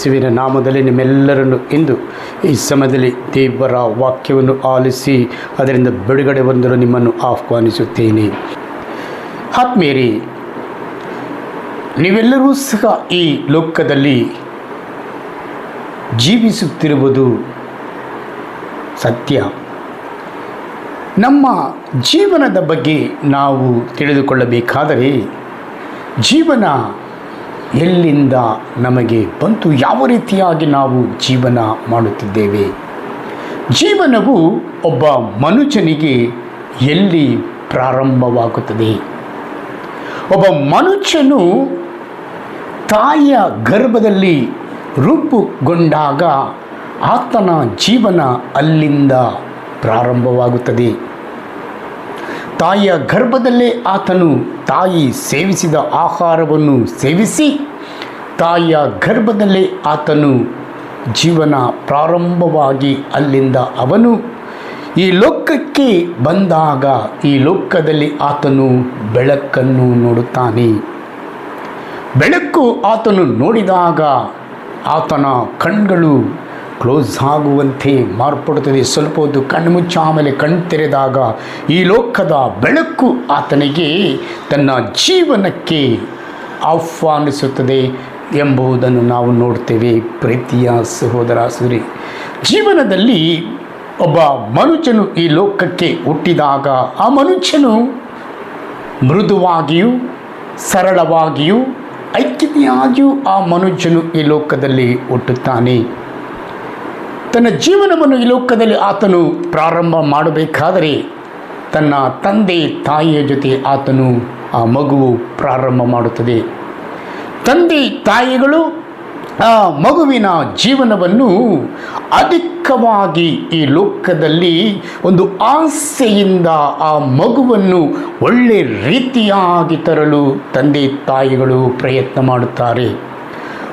ಯೇಸುವಿನ ನಾಮದಲ್ಲಿ ನಿಮ್ಮೆಲ್ಲರನ್ನು ಇಂದು ಈ ಸಮಯದಲ್ಲಿ ದೇವರ ವಾಕ್ಯವನ್ನು ಆಲಿಸಿ ಅದರಿಂದ ಬಿಡುಗಡೆ ಹೊಂದಲು ನಿಮ್ಮನ್ನು ಆಹ್ವಾನಿಸುತ್ತೇನೆ. ಆತ್ಮೀಯರೇ, ನೀವೆಲ್ಲರೂ ಸಹ ಈ ಲೋಕದಲ್ಲಿ ಜೀವಿಸುತ್ತಿರುವುದು ಸತ್ಯ. ನಮ್ಮ ಜೀವನದ ಬಗ್ಗೆ ನಾವು ತಿಳಿದುಕೊಳ್ಳಬೇಕಾದರೆ ಜೀವನ ಎಲ್ಲಿಂದ ನಮಗೆ ಬಂತು, ಯಾವ ರೀತಿಯಾಗಿ ನಾವು ಜೀವನ ಮಾಡುತ್ತಿದ್ದೇವೆ, ಜೀವನವು ಒಬ್ಬ ಮನುಷ್ಯನಿಗೆ ಎಲ್ಲಿ ಪ್ರಾರಂಭವಾಗುತ್ತದೆ. ಒಬ್ಬ ಮನುಷ್ಯನು ತಾಯಿಯ ಗರ್ಭದಲ್ಲಿ ರೂಪುಗೊಂಡಾಗ ಆತನ ಜೀವನ ಅಲ್ಲಿಂದ ಪ್ರಾರಂಭವಾಗುತ್ತದೆ. ತಾಯಿಯ ಗರ್ಭದಲ್ಲೇ ಆತನು ತಾಯಿ ಸೇವಿಸಿದ ಆಹಾರವನ್ನು ಸೇವಿಸಿ ತಾಯಿಯ ಗರ್ಭದಲ್ಲೇ ಆತನು ಜೀವನ ಪ್ರಾರಂಭವಾಗಿ ಅಲ್ಲಿಂದ ಅವನು ಈ ಲೋಕಕ್ಕೆ ಬಂದಾಗ ಈ ಲೋಕದಲ್ಲಿ ಆತನು ಬೆಳಕನ್ನು ನೋಡುತ್ತಾನೆ. ಬೆಳಕು ಆತನು ನೋಡಿದಾಗ ಆತನ ಕಣ್ಗಳು ಕ್ಲೋಸ್ ಆಗುವಂತೆ ಮಾರ್ಪಡುತ್ತದೆ. ಸ್ವಲ್ಪ ಹೊತ್ತು ಕಣ್ಣು ಮುಚ್ಚ ಆಮೇಲೆ ಕಣ್ಣು ತೆರೆದಾಗ ಈ ಲೋಕದ ಬೆಳಕು ಆತನಿಗೆ ತನ್ನ ಜೀವನಕ್ಕೆ ಆಹ್ವಾನಿಸುತ್ತದೆ ಎಂಬುದನ್ನು ನಾವು ನೋಡ್ತೇವೆ. ಪ್ರೀತಿಯ ಸಹೋದರ ಸಹೋದರಿ, ಜೀವನದಲ್ಲಿ ಒಬ್ಬ ಮನುಷ್ಯನು ಈ ಲೋಕಕ್ಕೆ ಹುಟ್ಟಿದಾಗ ಆ ಮನುಷ್ಯನು ಮೃದುವಾಗಿಯೂ ಸರಳವಾಗಿಯೂ ಐಕ್ಯತೆಯಾಗಿಯೂ ಆ ಮನುಷ್ಯನು ಈ ಲೋಕದಲ್ಲಿ ಹುಟ್ಟುತ್ತಾನೆ. ತನ್ನ ಜೀವನವನ್ನು ಈ ಲೋಕದಲ್ಲಿ ಆತನು ಪ್ರಾರಂಭ ಮಾಡಬೇಕಾದರೆ ತನ್ನ ತಂದೆ ತಾಯಿಯ ಜೊತೆ ಆತನು ಆ ಮಗುವು ಪ್ರಾರಂಭ ಮಾಡುತ್ತದೆ. ತಂದೆ ತಾಯಿಗಳು ಆ ಮಗುವಿನ ಜೀವನವನ್ನು ಅಧಿಕವಾಗಿ ಈ ಲೋಕದಲ್ಲಿ ಒಂದು ಆಸೆಯಿಂದ ಆ ಮಗುವನ್ನು ಒಳ್ಳೆ ರೀತಿಯಾಗಿ ತರಲು ತಂದೆ ತಾಯಿಗಳು ಪ್ರಯತ್ನ ಮಾಡುತ್ತಾರೆ.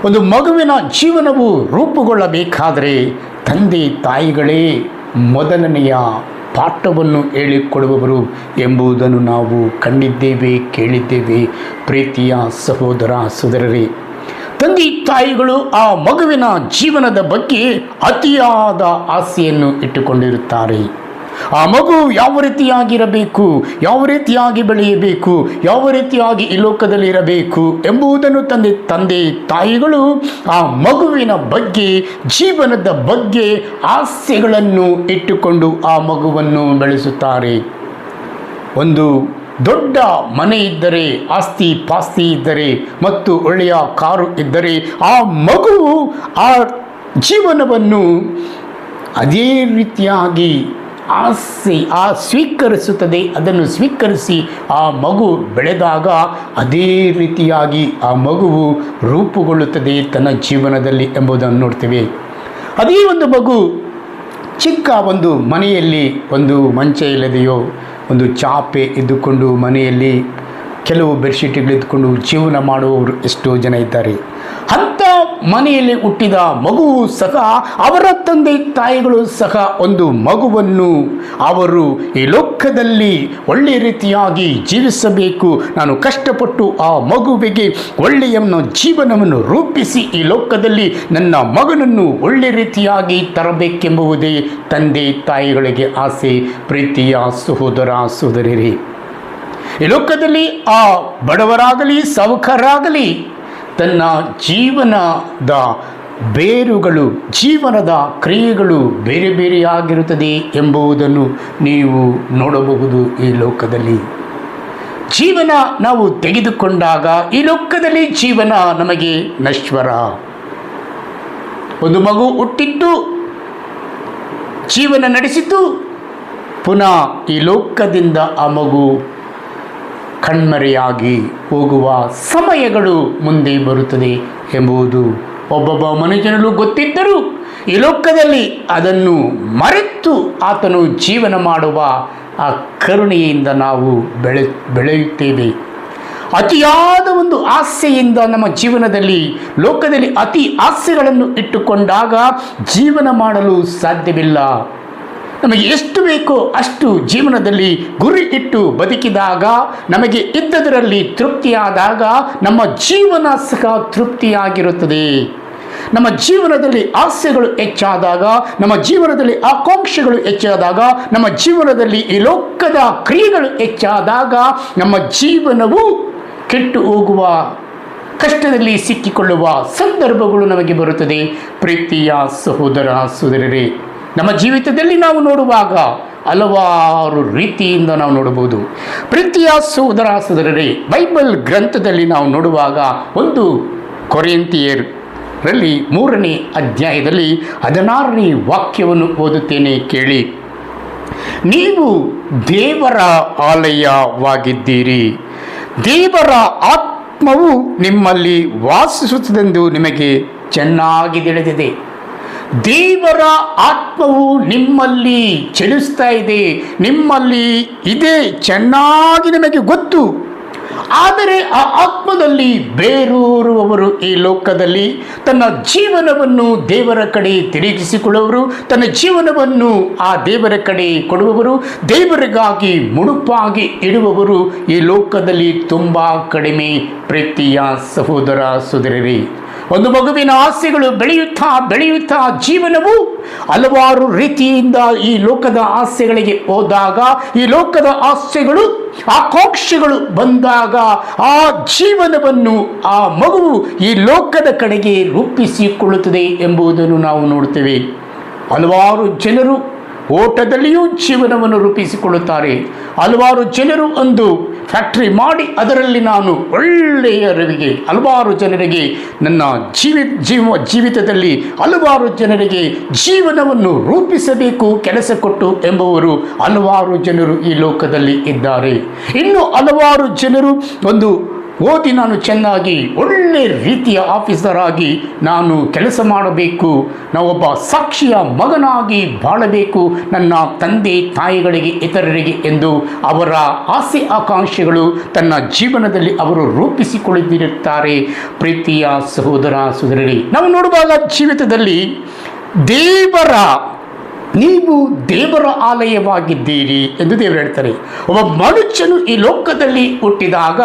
ಒಂದು ಮಗುವಿನ ಜೀವನವು ರೂಪುಗೊಳ್ಳಬೇಕಾದರೆ ತಂದೆ ತಾಯಿಗಳೇ ಮೊದಲನೆಯ ಪಾಠವನ್ನು ಹೇಳಿಕೊಡುವವರು ಎಂಬುದನ್ನು ನಾವು ಕಂಡಿದ್ದೇವೆ, ಕೇಳಿದ್ದೇವೆ. ಪ್ರೀತಿಯ ಸಹೋದರ ಸಹೋದರರೇ, ತಂದೆ ತಾಯಿಗಳು ಆ ಮಗುವಿನ ಜೀವನದ ಬಗ್ಗೆ ಅತಿಯಾದ ಆಸೆಯನ್ನು ಇಟ್ಟುಕೊಂಡಿರುತ್ತಾರೆ. ಆ ಮಗು ಯಾವ ರೀತಿಯಾಗಿರಬೇಕು, ಯಾವ ರೀತಿಯಾಗಿ ಬೆಳೆಯಬೇಕು, ಯಾವ ರೀತಿಯಾಗಿ ಈ ಲೋಕದಲ್ಲಿ ಇರಬೇಕು ಎಂಬುದನ್ನು ತಂದೆ ತಾಯಿಗಳು ಆ ಮಗುವಿನ ಬಗ್ಗೆ ಜೀವನದ ಬಗ್ಗೆ ಆಸೆಗಳನ್ನು ಇಟ್ಟುಕೊಂಡು ಆ ಮಗುವನ್ನು ಬೆಳೆಸುತ್ತಾರೆ. ಒಂದು ದೊಡ್ಡ ಮನೆ ಇದ್ದರೆ, ಆಸ್ತಿ ಪಾಸ್ತಿ ಇದ್ದರೆ ಮತ್ತು ಒಳ್ಳೆಯ ಕಾರು ಇದ್ದರೆ ಆ ಮಗು ಆ ಜೀವನವನ್ನು ಅದೇ ರೀತಿಯಾಗಿ ಸ್ವೀಕರಿಸುತ್ತದೆ. ಅದನ್ನು ಸ್ವೀಕರಿಸಿ ಆ ಮಗು ಬೆಳೆದಾಗ ಅದೇ ರೀತಿಯಾಗಿ ಆ ಮಗುವು ರೂಪುಗೊಳ್ಳುತ್ತದೆ ತನ್ನ ಜೀವನದಲ್ಲಿ ಎಂಬುದನ್ನು ನೋಡ್ತೇವೆ. ಅದೇ ಒಂದು ಮಗು ಚಿಕ್ಕ ಒಂದು ಮನೆಯಲ್ಲಿ ಒಂದು ಮಂಚ ಇಲ್ಲದೆಯೋ ಒಂದು ಚಾಪೆ ಇದ್ದುಕೊಂಡು ಮನೆಯಲ್ಲಿ ಕೆಲವು ಬೆಡ್ಶೀಟ್ಗಳಿದ್ದುಕೊಂಡು ಜೀವನ ಮಾಡುವವರು ಎಷ್ಟೋ ಜನ ಇದ್ದಾರೆ. ಅಂಥ ಮನೆಯಲ್ಲಿ ಹುಟ್ಟಿದ ಮಗುವು ಸಹ ಅವರ ತಂದೆ ತಾಯಿಗಳು ಸಹ ಒಂದು ಮಗುವನ್ನು ಅವರು ಈ ಲೋಕದಲ್ಲಿ ಒಳ್ಳೆಯ ರೀತಿಯಾಗಿ ಜೀವಿಸಬೇಕು, ನಾನು ಕಷ್ಟಪಟ್ಟು ಆ ಮಗುವಿಗೆ ಒಳ್ಳೆಯ ಜೀವನವನ್ನು ರೂಪಿಸಿ ಈ ಲೋಕದಲ್ಲಿ ನನ್ನ ಮಗನನ್ನು ಒಳ್ಳೆಯ ರೀತಿಯಾಗಿ ತರಬೇಕೆಂಬುದೇ ತಂದೆ ತಾಯಿಗಳಿಗೆ ಆಸೆ. ಪ್ರೀತಿಯ ಸಹೋದರ ಸಹೋದರಿಯರೇ, ಈ ಲೋಕದಲ್ಲಿ ಆ ಬಡವರಾಗಲಿ ಸಾಹುಕಾರರಾಗಲಿ ತನ್ನ ಜೀವನದ ಬೇರುಗಳು, ಜೀವನದ ಕ್ರಿಯೆಗಳು ಬೇರೆ ಬೇರೆಯಾಗಿರುತ್ತದೆ ಎಂಬುದನ್ನು ನೀವು ನೋಡಬಹುದು. ಈ ಲೋಕದಲ್ಲಿ ಜೀವನ ನಾವು ತೆಗೆದುಕೊಂಡಾಗ ಈ ಲೋಕದಲ್ಲಿ ಜೀವನ ನಮಗೆ ನಶ್ವರ. ಒಂದು ಮಗು ಹುಟ್ಟಿದ್ದು ಜೀವನ ನಡೆಸಿತು, ಪುನಃ ಈ ಲೋಕದಿಂದ ಆ ಮಗು ಕಣ್ಮರೆಯಾಗಿ ಹೋಗುವ ಸಮಯಗಳು ಮುಂದೆ ಬರುತ್ತದೆ ಎಂಬುದು ಒಬ್ಬೊಬ್ಬ ಮನುಷ್ಯನಲ್ಲೂ ಗೊತ್ತಿದ್ದರೂ ಈ ಲೋಕದಲ್ಲಿ ಅದನ್ನು ಮರೆತು ಆತನು ಜೀವನ ಮಾಡುವ ಆ ಕರುಣೆಯಿಂದ ನಾವು ಬೆಳೆಯುತ್ತೇವೆ. ಅತಿಯಾದ ಒಂದು ಆಸೆಯಿಂದ ನಮ್ಮ ಜೀವನದಲ್ಲಿ ಲೋಕದಲ್ಲಿ ಅತಿ ಆಸೆಗಳನ್ನು ಇಟ್ಟುಕೊಂಡಾಗ ಜೀವನ ಮಾಡಲು ಸಾಧ್ಯವಿಲ್ಲ. ನಮಗೆ ಎಷ್ಟು ಬೇಕೋ ಅಷ್ಟು ಜೀವನದಲ್ಲಿ ಗುರಿ ಇಟ್ಟು ಬದುಕಿದಾಗ, ನಮಗೆ ಇದ್ದದರಲ್ಲಿ ತೃಪ್ತಿಯಾದಾಗ ನಮ್ಮ ಜೀವನ ಸಹ ತೃಪ್ತಿಯಾಗಿರುತ್ತದೆ. ನಮ್ಮ ಜೀವನದಲ್ಲಿ ಆಸೆಗಳು ಹೆಚ್ಚಾದಾಗ, ನಮ್ಮ ಜೀವನದಲ್ಲಿ ಆಕಾಂಕ್ಷೆಗಳು ಹೆಚ್ಚಾದಾಗ, ನಮ್ಮ ಜೀವನದಲ್ಲಿ ಈ ಲೋಕದ ಕ್ರಿಯೆಗಳು ಹೆಚ್ಚಾದಾಗ ನಮ್ಮ ಜೀವನವು ಕೆಟ್ಟು ಹೋಗುವ, ಕಷ್ಟದಲ್ಲಿ ಸಿಕ್ಕಿಕೊಳ್ಳುವ ಸಂದರ್ಭಗಳು ನಮಗೆ ಬರುತ್ತದೆ. ಪ್ರೀತಿಯ ಸಹೋದರ ಸಹೋದರರೇ, ನಮ್ಮ ಜೀವಿತದಲ್ಲಿ ನಾವು ನೋಡುವಾಗ ಹಲವಾರು ರೀತಿಯಿಂದ ನಾವು ನೋಡಬಹುದು. ಪ್ರೀತಿಯ ಸಹೋದರ ಸಹೋದರರೇ, ಬೈಬಲ್ ಗ್ರಂಥದಲ್ಲಿ ನಾವು ನೋಡುವಾಗ ಒಂದು ಕೊರಿಂಥಿಯರಲ್ಲಿ 3ನೇ ಅಧ್ಯಾಯದಲ್ಲಿ 16ನೇ ವಾಕ್ಯವನ್ನು ಓದುತ್ತೇನೆ, ಕೇಳಿ. ನೀವು ದೇವರ ಆಲಯವಾಗಿದ್ದೀರಿ, ದೇವರ ಆತ್ಮವು ನಿಮ್ಮಲ್ಲಿ ವಾಸಿಸುತ್ತದೆಂದು ನಿಮಗೆ ಚೆನ್ನಾಗಿ ತಿಳಿದಿದೆ. ದೇವರ ಆತ್ಮವು ನಿಮ್ಮಲ್ಲಿ ಚಲಿಸ್ತಾ ಇದೆ, ನಿಮ್ಮಲ್ಲಿ ಇದೆ, ಚೆನ್ನಾಗಿ ನಿಮಗೆ ಗೊತ್ತು. ಆದರೆ ಆ ಆತ್ಮದಲ್ಲಿ ಬೇರೂರುವವರು ಈ ಲೋಕದಲ್ಲಿ ತನ್ನ ಜೀವನವನ್ನು ದೇವರ ಕಡೆ ತಿರುಗಿಸಿಕೊಳ್ಳುವವರು, ತನ್ನ ಜೀವನವನ್ನು ಆ ದೇವರ ಕಡೆ ಕೊಡುವವರು, ದೇವರಿಗಾಗಿ ಮುಡುಪಾಗಿ ಇಡುವವರು ಈ ಲೋಕದಲ್ಲಿ ತುಂಬ ಕಡಿಮೆ. ಪ್ರೀತಿಯ ಸಹೋದರ ಸಹೋದರರೇ, ಒಂದು ಮಗುವಿನ ಆಸೆಗಳು ಬೆಳೆಯುತ್ತಾ ಬೆಳೆಯುತ್ತಾ ಜೀವನವು ಹಲವಾರು ರೀತಿಯಿಂದ ಈ ಲೋಕದ ಆಸೆಗಳಿಗೆ ಹೋದಾಗ, ಈ ಲೋಕದ ಆಸೆಗಳು ಆಕಾಂಕ್ಷೆಗಳು ಬಂದಾಗ ಆ ಜೀವನವನ್ನು ಆ ಮಗುವು ಈ ಲೋಕದ ಕಡೆಗೆ ರೂಪಿಸಿಕೊಳ್ಳುತ್ತದೆ ಎಂಬುದನ್ನು ನಾವು ನೋಡ್ತೇವೆ. ಹಲವಾರು ಜನರು ಓಟದಲ್ಲಿಯೂ ಜೀವನವನ್ನು ರೂಪಿಸಿಕೊಳ್ಳುತ್ತಾರೆ. ಹಲವಾರು ಜನರು ಒಂದು ಫ್ಯಾಕ್ಟ್ರಿ ಮಾಡಿ ಅದರಲ್ಲಿ ನಾನು ಒಳ್ಳೆಯ ರವಿಗೆ ಹಲವಾರು ಜನರಿಗೆ ನನ್ನ ಜೀವಿತದಲ್ಲಿ ಹಲವಾರು ಜನರಿಗೆ ಜೀವನವನ್ನು ರೂಪಿಸಬೇಕು ಕೆಲಸ ಕೊಟ್ಟು ಎಂಬುವರು ಹಲವಾರು ಜನರು ಈ ಲೋಕದಲ್ಲಿ ಇದ್ದಾರೆ. ಇನ್ನು ಹಲವಾರು ಜನರು ಒಂದು ಓದಿ ನಾನು ಚೆನ್ನಾಗಿ ಒಳ್ಳೆ ರೀತಿಯ ಆಫೀಸರ್ ಆಗಿ ನಾನು ಕೆಲಸ ಮಾಡಬೇಕು, ನಾವೊಬ್ಬ ಸಾಕ್ಷಿಯ ಮಗನಾಗಿ ಬಾಳಬೇಕು ನನ್ನ ತಂದೆ ತಾಯಿಗಳಿಗೆ ಇತರರಿಗೆ ಎಂದು ಅವರ ಆಸೆ ಆಕಾಂಕ್ಷೆಗಳು ತನ್ನ ಜೀವನದಲ್ಲಿ ಅವರು ರೂಪಿಸಿಕೊಳ್ಳುತ್ತಿರುತ್ತಾರೆ. ಪ್ರೀತಿಯ ಸಹೋದರ ಸಹೋದರರೇ, ನಾವು ನೋಡುವಾಗ ಜೀವಿತದಲ್ಲಿ ನೀವು ದೇವರ ಆಲಯವಾಗಿದ್ದೀರಿ ಎಂದು ದೇವರು ಹೇಳ್ತಾರೆ. ಒಬ್ಬ ಮನುಷ್ಯನು ಈ ಲೋಕದಲ್ಲಿ ಹುಟ್ಟಿದಾಗ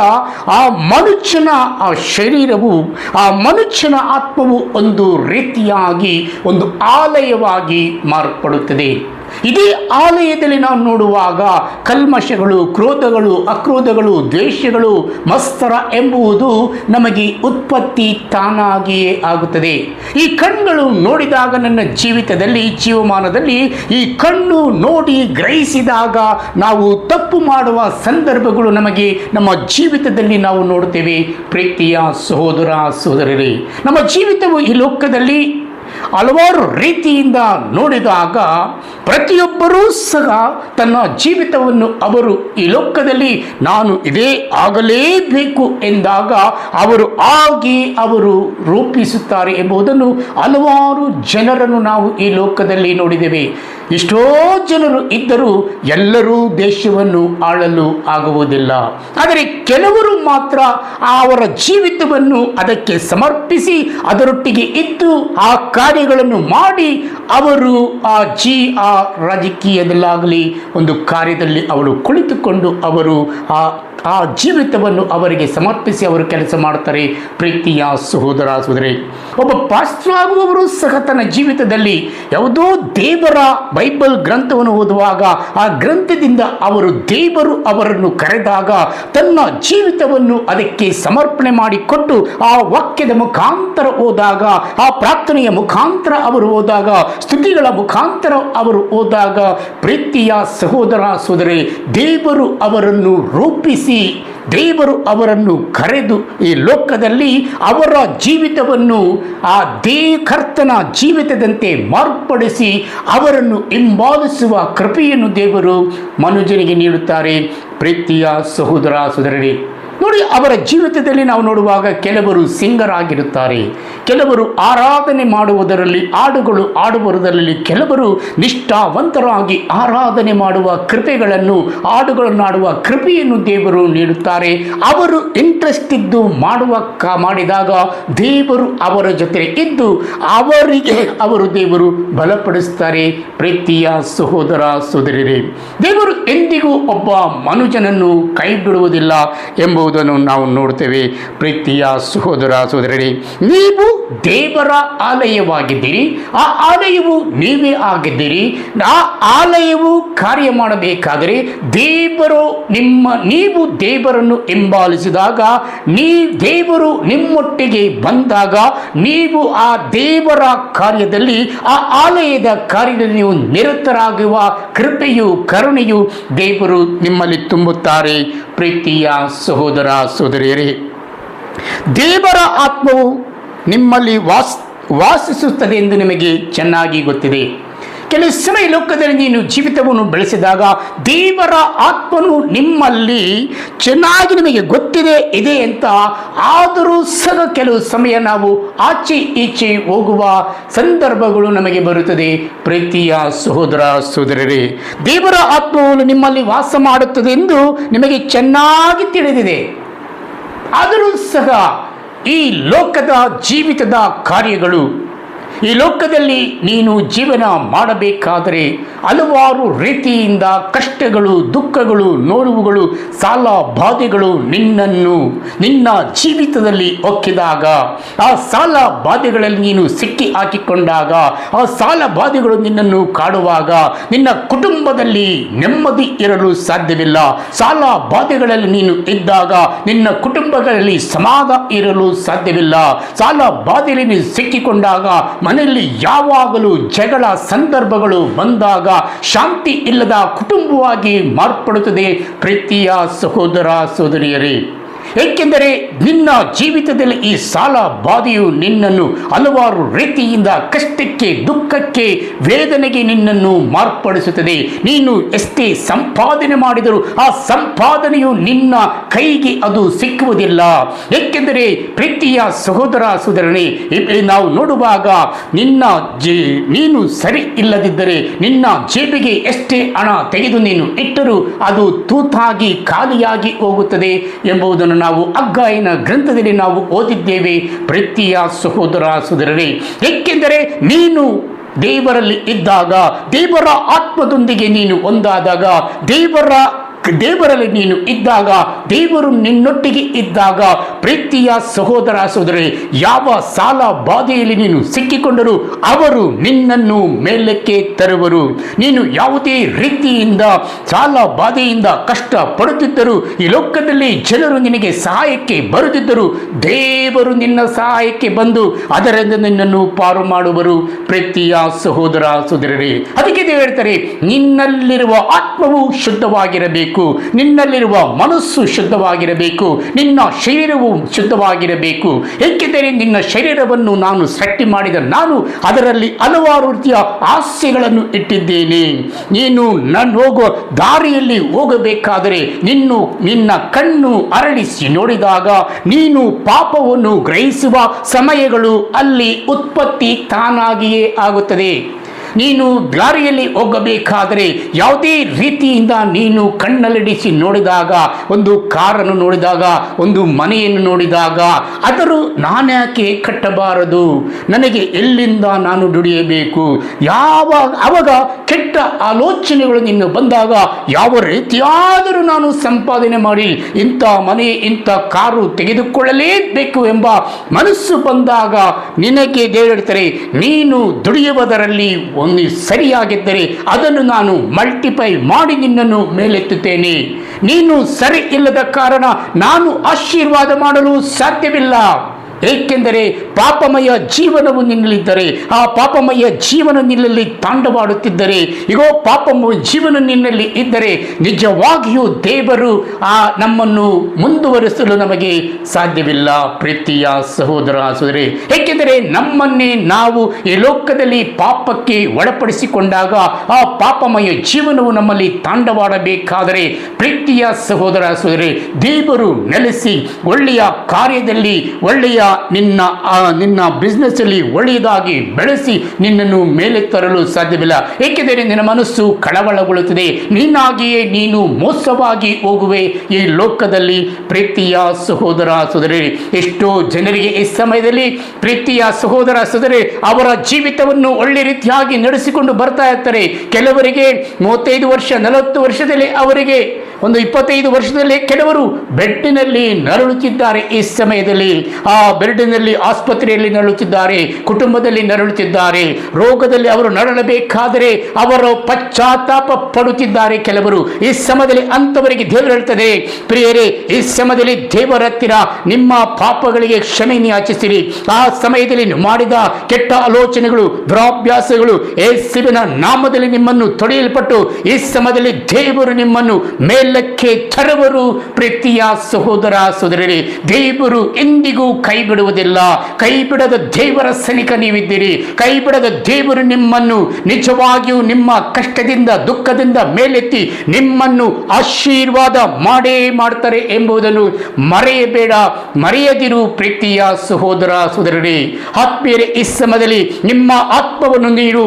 ಆ ಮನುಷ್ಯನ ಆ ಶರೀರವು, ಆ ಮನುಷ್ಯನ ಆತ್ಮವು ಒಂದು ರೀತಿಯಾಗಿ ಒಂದು ಆಲಯವಾಗಿ ಮಾರ್ಪಡುತ್ತದೆ. ಇದೇ ಆಲಯದಲ್ಲಿ ನಾವು ನೋಡುವಾಗ ಕಲ್ಮಶಗಳು, ಕ್ರೋಧಗಳು, ಅಕ್ರೋಧಗಳು, ದ್ವೇಷಗಳು, ಮತ್ಸರ ಎಂಬುದು ನಮಗೆ ಉತ್ಪತ್ತಿ ತಾನಾಗಿಯೇ ಆಗುತ್ತದೆ. ಈ ಕಣ್ಣುಗಳು ನೋಡಿದಾಗ ನನ್ನ ಜೀವಿತದಲ್ಲಿ ಜೀವಮಾನದಲ್ಲಿ ಈ ಕಣ್ಣು ನೋಡಿ ಗ್ರಹಿಸಿದಾಗ ನಾವು ತಪ್ಪು ಮಾಡುವ ಸಂದರ್ಭಗಳು ನಮಗೆ ನಮ್ಮ ಜೀವಿತದಲ್ಲಿ ನಾವು ನೋಡುತ್ತೇವೆ. ಪ್ರೀತಿಯ ಸಹೋದರ ಸಹೋದರರೇ, ನಮ್ಮ ಜೀವಿತವು ಈ ಲೋಕದಲ್ಲಿ ಹಲವಾರು ರೀತಿಯಿಂದ ನೋಡಿದಾಗ ಪ್ರತಿಯೊಬ್ಬರೂ ಸಹ ತನ್ನ ಜೀವಿತವನ್ನು ಅವರು ಈ ಲೋಕದಲ್ಲಿ ನಾನು ಇದೇ ಆಗಲೇಬೇಕು ಎಂದಾಗ ಅವರು ರೂಪಿಸುತ್ತಾರೆ ಎಂಬುದನ್ನು ಹಲವಾರು ಜನರನ್ನು ನಾವು ಈ ಲೋಕದಲ್ಲಿ ನೋಡಿದ್ದೇವೆ. ಎಷ್ಟೋ ಜನರು ಇದ್ದರೂ ಎಲ್ಲರೂ ದೇಶವನ್ನು ಆಳಲು ಆಗುವುದಿಲ್ಲ. ಆದರೆ ಕೆಲವರು ಮಾತ್ರ ಅವರ ಜೀವಿತವನ್ನು ಅದಕ್ಕೆ ಸಮರ್ಪಿಸಿ ಅದರೊಟ್ಟಿಗೆ ಇದ್ದು ಆ ಕಾರ್ಯಗಳನ್ನು ಮಾಡಿ ಅವರು ಆ ರಾಜಕೀಯದಲ್ಲಾಗಲಿ ಒಂದು ಕಾರ್ಯದಲ್ಲಿ ಅವರು ಕುಳಿತುಕೊಂಡು ಅವರು ಆ ಜೀವಿತವನ್ನು ಅವರಿಗೆ ಸಮರ್ಪಿಸಿ ಅವರು ಕೆಲಸ ಮಾಡ್ತಾರೆ. ಪ್ರೀತಿಯ ಸಹೋದರ ಸಹೋದರಿ, ಒಬ್ಬ ಪಾಸ್ಟರ್ ಆಗುವವರು ಸಹ ತನ್ನ ಜೀವಿತದಲ್ಲಿ ಯಾವುದೋ ದೇವರ ಬೈಬಲ್ ಗ್ರಂಥವನ್ನು ಓದುವಾಗ ಆ ಗ್ರಂಥದಿಂದ ದೇವರು ಅವರನ್ನು ಕರೆದಾಗ ತನ್ನ ಜೀವಿತವನ್ನು ಅದಕ್ಕೆ ಸಮರ್ಪಣೆ ಮಾಡಿಕೊಟ್ಟು ಆ ವಾಕ್ಯದ ಮುಖಾಂತರ ಹೋದಾಗ, ಆ ಪ್ರಾರ್ಥನೆಯ ಮುಖಾಂತರ ಅವರು ಹೋದಾಗ, ಸ್ತುತಿಗಳ ಮುಖಾಂತರ ಅವರು ಹೋದಾಗ, ಪ್ರೀತಿಯ ಸಹೋದರ ಸಹೋದರಿ, ದೇವರು ಅವರನ್ನು ರೂಪಿಸಿ, ದೇವರು ಅವರನ್ನು ಕರೆದು ಈ ಲೋಕದಲ್ಲಿ ಅವರ ಜೀವಿತವನ್ನು ಆ ಕರ್ತನ ಜೀವಿತದಂತೆ ಮಾರ್ಪಡಿಸಿ ಅವರನ್ನು ಹಿಂಬಾಲಿಸುವ ಕೃಪೆಯನ್ನು ದೇವರು ಮನುಜನಿಗೆ ನೀಡುತ್ತಾರೆ. ಪ್ರೀತಿಯ ಸಹೋದರ ಸಹೋದರರೇ, ನೋಡಿ, ಅವರ ಜೀವಿತದಲ್ಲಿ ನಾವು ನೋಡುವಾಗ ಕೆಲವರು ಸಿಂಗರ್ ಆಗಿರುತ್ತಾರೆ, ಕೆಲವರು ಆರಾಧನೆ ಮಾಡುವುದರಲ್ಲಿ ಹಾಡುಗಳು ಆಡುವುದರಲ್ಲಿ ಕೆಲವರು ನಿಷ್ಠಾವಂತರಾಗಿ ಆರಾಧನೆ ಮಾಡುವ ಕೃಪೆಗಳನ್ನು ಹಾಡುಗಳನ್ನು ಆಡುವ ಕೃಪೆಯನ್ನು ದೇವರು ನೀಡುತ್ತಾರೆ. ಅವರು ಇಂಟ್ರೆಸ್ಟ್ ಇದ್ದು ಮಾಡಿದಾಗ ದೇವರು ಅವರ ಜೊತೆ ಇದ್ದು ಅವರಿಗೆ ದೇವರು ಬಲಪಡಿಸುತ್ತಾರೆ. ಪ್ರೀತಿಯ ಸಹೋದರ ಸಹೋದರರೇ, ದೇವರು ಎಂದಿಗೂ ಒಬ್ಬ ಮನುಷ್ಯನನ್ನು ಕೈ ಬಿಡುವುದಿಲ್ಲ ಎಂಬ ಎಂಬುದನ್ನು ನಾವು ನೋಡ್ತೇವೆ. ಪ್ರೀತಿಯ ಸಹೋದರ ಸಹೋದರರೇ, ನೀವು ದೇವರ ಆಲಯವಾಗಿದ್ದೀರಿ. ಆ ಆಲಯವು ನೀವೇ ಆಗಿದ್ದೀರಿ. ಆ ಆಲಯವು ಕಾರ್ಯ ಮಾಡಬೇಕಾದರೆ ನೀವು ದೇವರನ್ನು ಹಿಂಬಾಲಿಸಿದಾಗ, ದೇವರು ನಿಮ್ಮೊಟ್ಟಿಗೆ ಬಂದಾಗ, ನೀವು ಆ ದೇವರ ಕಾರ್ಯದಲ್ಲಿ, ಆ ಆಲಯದ ಕಾರ್ಯದಲ್ಲಿ ನೀವು ನಿರತರಾಗುವ ಕೃಪೆಯು ಕರುಣೆಯು ದೇವರು ನಿಮ್ಮಲ್ಲಿ ತುಂಬುತ್ತಾರೆ. ಪ್ರೀತಿಯ ಸಹೋದರ ಸಹೋದರಿಯರೇ, ದೇವರ ಆತ್ಮವು ನಿಮ್ಮಲ್ಲಿ ವಾಸಿಸುತ್ತದೆ ಎಂದು ನಿಮಗೆ ಚೆನ್ನಾಗಿ ಗೊತ್ತಿದೆ. ಕೆಲವು ಸಮಯ ಲೋಕದಲ್ಲಿ ನೀನು ಜೀವಿತವನ್ನು ಬೆಳೆಸಿದಾಗ ದೇವರ ಆತ್ಮನು ನಿಮ್ಮಲ್ಲಿ ಚೆನ್ನಾಗಿ ನಿಮಗೆ ಇದೆ ಅಂತ. ಆದರೂ ಸಹ ಕೆಲವು ಸಮಯ ನಾವು ಆಚೆ ಈಚೆ ಹೋಗುವ ಸಂದರ್ಭಗಳು ನಮಗೆ ಬರುತ್ತದೆ. ಪ್ರೀತಿಯ ಸಹೋದರ ಸಹೋದರರೇ, ದೇವರ ಆತ್ಮವು ನಿಮ್ಮಲ್ಲಿ ವಾಸ ಮಾಡುತ್ತದೆ ಎಂದು ನಿಮಗೆ ಚೆನ್ನಾಗಿ ತಿಳಿದಿದೆ. ಆದರೂ ಸಹ ಈ ಲೋಕದ ಜೀವಿತದ ಕಾರ್ಯಗಳು, ಈ ಲೋಕದಲ್ಲಿ ನೀನು ಜೀವನ ಮಾಡಬೇಕಾದರೆ ಹಲವಾರು ರೀತಿಯಿಂದ ಕಷ್ಟಗಳು, ದುಃಖಗಳು, ನೋವುಗಳು, ಸಾಲ ಬಾಧೆಗಳು ನಿನ್ನ ಜೀವಿತದಲ್ಲಿ ಒಕ್ಕಿದಾಗ, ಆ ಸಾಲ ಬಾಧೆಗಳಲ್ಲಿ ನೀನು ಸಿಕ್ಕಿ ಹಾಕಿಕೊಂಡಾಗ, ಆ ಸಾಲ ಬಾಧೆಗಳು ನಿನ್ನನ್ನು ಕಾಡುವಾಗ ನಿನ್ನ ಕುಟುಂಬದಲ್ಲಿ ನೆಮ್ಮದಿ ಇರಲು ಸಾಧ್ಯವಿಲ್ಲ. ಸಾಲ ಬಾಧೆಗಳಲ್ಲಿ ನೀನು ಇದ್ದಾಗ ನಿನ್ನ ಕುಟುಂಬಗಳಲ್ಲಿ ಸಮಾಧಾನ ಇರಲು ಸಾಧ್ಯವಿಲ್ಲ. ಸಾಲ ಬಾಧೆಯಲ್ಲಿ ನೀನು ಸಿಕ್ಕಿಕೊಂಡಾಗ ಮನೆಯಲ್ಲಿ ಯಾವಾಗಲೂ ಜಗಳ ಸಂದರ್ಭಗಳು ಬಂದಾಗ ಶಾಂತಿ ಇಲ್ಲದ ಕುಟುಂಬವಾಗಿ ಮಾರ್ಪಡುತ್ತದೆ. ಪ್ರೀತಿಯ ಸಹೋದರ ಸಹೋದರಿಯರೇ, ಏಕೆಂದರೆ ನಿನ್ನ ಜೀವಿತದಲ್ಲಿ ಈ ಸಾಲ ಬಾಧೆಯು ನಿನ್ನನ್ನು ಹಲವಾರು ರೀತಿಯಿಂದ ಕಷ್ಟಕ್ಕೆ, ದುಃಖಕ್ಕೆ, ವೇದನೆಗೆ ನಿನ್ನನ್ನು ಮಾರ್ಪಡಿಸುತ್ತದೆ. ನೀನು ಎಷ್ಟೇ ಸಂಪಾದನೆ ಮಾಡಿದರೂ ಆ ಸಂಪಾದನೆಯು ನಿನ್ನ ಕೈಗೆ ಅದು ಸಿಕ್ಕುವುದಿಲ್ಲ. ಏಕೆಂದರೆ ಪ್ರೀತಿಯ ಸಹೋದರ ಸಹೋದರನೇ, ನಾವು ನೋಡುವಾಗ ನೀನು ಸರಿ ಇಲ್ಲದಿದ್ದರೆ ನಿನ್ನ ಜೇಬಿಗೆ ಎಷ್ಟೇ ಹಣ ತೆಗೆದು ನೀನು ಇಟ್ಟರೂ ಅದು ತೂತಾಗಿ ಖಾಲಿಯಾಗಿ ಹೋಗುತ್ತದೆ ಎಂಬುದನ್ನು ನಾವು ಹಗ್ಗಾಯನ ಗ್ರಂಥದಲ್ಲಿ ನಾವು ಓದಿದ್ದೇವೆ. ಪ್ರೀತಿಯ ಸಹೋದರ ಸಹೋದರರೇ, ಏಕೆಂದರೆ ನೀನು ದೇವರಲ್ಲಿ ಇದ್ದಾಗ, ದೇವರ ಆತ್ಮದೊಂದಿಗೆ ನೀನು ಒಂದಾದಾಗ, ದೇವರಲ್ಲಿ ನೀನು ಇದ್ದಾಗ, ದೇವರು ನಿನ್ನೊಟ್ಟಿಗೆ ಇದ್ದಾಗ, ಪ್ರೀತಿಯ ಸಹೋದರ ಸಹೋದರಿ, ಯಾವ ಸಾಲ ಬಾಧೆಯಲ್ಲಿ ನೀನು ಸಿಕ್ಕಿಕೊಂಡರೂ ಅವರು ನಿನ್ನನ್ನು ಮೇಲಕ್ಕೆ ತರುವರು. ನೀನು ಯಾವುದೇ ರೀತಿಯಿಂದ ಸಾಲ ಬಾಧೆಯಿಂದ ಕಷ್ಟ ಪಡುತ್ತಿದ್ದರೂ, ಈ ಲೋಕದಲ್ಲಿ ಜನರು ನಿನಗೆ ಸಹಾಯಕ್ಕೆ ಬರುತ್ತಿದ್ದರು, ದೇವರು ನಿನ್ನ ಸಹಾಯಕ್ಕೆ ಬಂದು ಅದರಿಂದ ನಿನ್ನನ್ನು ಪಾರು ಮಾಡುವರು. ಪ್ರೀತಿಯ ಸಹೋದರ ಸಹೋದರರೇ, ಅದಕ್ಕೆ ದೇವರು ಹೇಳ್ತಾರೆ, ನಿನ್ನಲ್ಲಿರುವ ಆತ್ಮವು ಶುದ್ಧವಾಗಿರಬೇಕು, ನಿನ್ನಲ್ಲಿರುವ ಮನಸ್ಸು ಶುದ್ಧವಾಗಿರಬೇಕು, ನಿನ್ನ ಶರೀರವು ಶುದ್ಧವಾಗಿರಬೇಕು. ಏಕೆಂದರೆ ನಿನ್ನ ಶರೀರವನ್ನು ನಾನು ಸೃಷ್ಟಿ ಮಾಡಿದ ನಾನು ಅದರಲ್ಲಿ ಹಲವಾರು ರೀತಿಯ ಆಸೆಗಳನ್ನು ಇಟ್ಟಿದ್ದೇನೆ. ನೀನು ಹೋಗುವ ದಾರಿಯಲ್ಲಿ ಹೋಗಬೇಕಾದರೆ ನಿನ್ನ ಕಣ್ಣು ಅರಳಿಸಿ ನೋಡಿದಾಗ ನೀನು ಪಾಪವನ್ನು ಗ್ರಹಿಸುವ ಸಮಯಗಳು ಅಲ್ಲಿ ಉತ್ಪತ್ತಿ ತಾನಾಗಿಯೇ ಆಗುತ್ತದೆ. ನೀನು ದಾರಿಯಲ್ಲಿ ಹೋಗಬೇಕಾದರೆ ಯಾವುದೇ ರೀತಿಯಿಂದ ನೀನು ಕಣ್ಣಲ್ಲಿಡಿಸಿ ನೋಡಿದಾಗ, ಒಂದು ಕಾರನ್ನು ನೋಡಿದಾಗ, ಒಂದು ಮನೆಯನ್ನು ನೋಡಿದಾಗ, ಆದರೂ ನಾನ್ಯಾಕೆ ಕಟ್ಟಬಾರದು, ನನಗೆ ಎಲ್ಲಿಂದ ನಾನು ದುಡಿಯಬೇಕು, ಆವಾಗ ಕೆಟ್ಟ ಆಲೋಚನೆಗಳು ನಿನ್ನ ಬಂದಾಗ ಯಾವ ರೀತಿಯಾದರೂ ನಾನು ಸಂಪಾದನೆ ಮಾಡಿ ಇಂಥ ಮನೆ, ಇಂಥ ಕಾರು ತೆಗೆದುಕೊಳ್ಳಲೇಬೇಕು ಎಂಬ ಮನಸ್ಸು ಬಂದಾಗ ನಿನಗೆ ದೇವರು ಹೇಳ್ತಾರೆ, ನೀನು ದುಡಿಯುವುದರಲ್ಲಿ ಒಂದು ಸರಿಯಾಗಿದ್ದರೆ ಅದನ್ನು ನಾನು ಮಲ್ಟಿಪೈ ಮಾಡಿ ನಿನ್ನನ್ನು ಮೇಲೆತ್ತುತ್ತೇನೆ. ನೀನು ಸರಿ ಇಲ್ಲದ ಕಾರಣ ನಾನು ಆಶೀರ್ವಾದ ಮಾಡಲು ಸಾಧ್ಯವಿಲ್ಲ. ಏಕೆಂದರೆ ಪಾಪಮಯ ಜೀವನವು ನಿನ್ನಲ್ಲಿದ್ದರೆ, ಆ ಪಾಪಮಯ ಜೀವನ ನಿನ್ನಲ್ಲಿ ತಾಂಡವಾಡುತ್ತಿದ್ದರೆ, ಈಗೋ ಪಾಪಮಯ ಜೀವನ ನಿನ್ನಲ್ಲಿ ಇದ್ದರೆ ನಿಜವಾಗಿಯೂ ದೇವರು ನಮ್ಮನ್ನು ಮುಂದುವರಿಸಲು ನಮಗೆ ಸಾಧ್ಯವಿಲ್ಲ. ಪ್ರೀತಿಯ ಸಹೋದರ ಸಹೋದರಿ, ಏಕೆಂದರೆ ನಮ್ಮನ್ನೇ ನಾವು ಈ ಲೋಕದಲ್ಲಿ ಪಾಪಕ್ಕೆ ಒಳಪಡಿಸಿಕೊಂಡಾಗ ಆ ಪಾಪಮಯ ಜೀವನವು ನಮ್ಮಲ್ಲಿ ತಾಂಡವಾಡಬೇಕಾದರೆ, ಪ್ರೀತಿಯ ಸಹೋದರ ಸಹೋದರಿ, ದೇವರು ನೆಲೆಸಿ ಒಳ್ಳೆಯ ಕಾರ್ಯದಲ್ಲಿ, ಒಳ್ಳೆಯ ನಿನ್ನ ಬಿಸ್ನೆಸ್ ಅಲ್ಲಿ ಒಳ್ಳೆಯದಾಗಿ ಬೆಳೆಸಿ ನಿನ್ನನ್ನು ಮೇಲೆ ತರಲು ಸಾಧ್ಯವಿಲ್ಲ. ಏಕೆಂದರೆ ನಿನ್ನ ಮನಸ್ಸು ಕಳವಳಗೊಳ್ಳುತ್ತದೆ, ನೀನಾಗಿಯೇ ನೀನು ಮೋಸವಾಗಿ ಹೋಗುವೆ ಈ ಲೋಕದಲ್ಲಿ. ಪ್ರೀತಿಯ ಸಹೋದರ ಸಹೋದರಿ, ಎಷ್ಟೋ ಜನರಿಗೆ ಈ ಸಮಯದಲ್ಲಿ ಪ್ರೀತಿಯ ಸಹೋದರ ಸಹೋದರಿ ಅವರ ಜೀವಿತವನ್ನು ಒಳ್ಳೆ ರೀತಿಯಾಗಿ ನಡೆಸಿಕೊಂಡು ಬರ್ತಾ ಇರ್ತಾರೆ. ಕೆಲವರಿಗೆ 35 ವರ್ಷ 40 ವರ್ಷದಲ್ಲಿ ಅವರಿಗೆ ಒಂದು 25 ವರ್ಷದಲ್ಲಿ ಕೆಲವರು ಬೆಡ್ಡಿನಲ್ಲಿ ನರಳುತ್ತಿದ್ದಾರೆ. ಈ ಸಮಯದಲ್ಲಿ ಆ ಬೆಡ್ಡಿನಲ್ಲಿ ಆಸ್ಪತ್ರೆಯಲ್ಲಿ ನರಳುತ್ತಿದ್ದಾರೆ, ಕುಟುಂಬದಲ್ಲಿ ನರಳುತ್ತಿದ್ದಾರೆ, ರೋಗದಲ್ಲಿ ಅವರು ನರಳಬೇಕಾದರೆ ಅವರು ಪಶ್ಚಾತ್ತಾಪ ಪಡುತ್ತಿದ್ದಾರೆ ಕೆಲವರು. ಈ ಸಮಯದಲ್ಲಿ ಅಂಥವರಿಗೆ ದೇವರು ಹೇಳ್ತದೆ, ಪ್ರಿಯರೇ, ಈ ಸಮಯದಲ್ಲಿ ದೇವರ ಹತ್ತಿರ ನಿಮ್ಮ ಪಾಪಗಳಿಗೆ ಕ್ಷಮೆಯನ್ನು ಯಾಚಿಸಿರಿ. ಆ ಸಮಯದಲ್ಲಿ ಮಾಡಿದ ಕೆಟ್ಟ ಆಲೋಚನೆಗಳು, ದುರಾಭ್ಯಾಸಗಳು ಯೇಸುವಿನ ನಾಮದಲ್ಲಿ ನಿಮ್ಮನ್ನು ತೊಡೆಯಲ್ಪಟ್ಟು ಈ ಸಮಯದಲ್ಲಿ ದೇವರು ನಿಮ್ಮನ್ನು ಮೇಲಕ್ಕೆ ತರುವರು. ಪ್ರೀತಿಯ ಸಹೋದರ ಸಹೋದರರೇ, ದೇವರು ಎಂದಿಗೂ ಕೈ ಬಿಡುವುದಿಲ್ಲ. ಕೈ ಬಿಡದ ದೇವರ ಸನಿಕ ನೀವಿದ್ದೀರಿ. ಕೈ ಬಿಡದ ದೇವರು ನಿಮ್ಮನ್ನು ನಿಜವಾಗಿಯೂ ನಿಮ್ಮ ಕಷ್ಟದಿಂದ ದುಃಖದಿಂದ ಮೇಲೆತ್ತಿ ನಿಮ್ಮನ್ನು ಆಶೀರ್ವಾದ ಮಾಡೇ ಮಾಡ್ತಾರೆ ಎಂಬುದನ್ನು ಮರೆಯಬೇಡ, ಮರೆಯದಿರು. ಪ್ರೀತಿಯ ಸಹೋದರ ಸಹೋದರರೇ, ಆತ್ಮೀಯರೇ, ಈ ಸಮಯದಲ್ಲಿ ನಿಮ್ಮ ಆತ್ಮವನ್ನು ನೀರು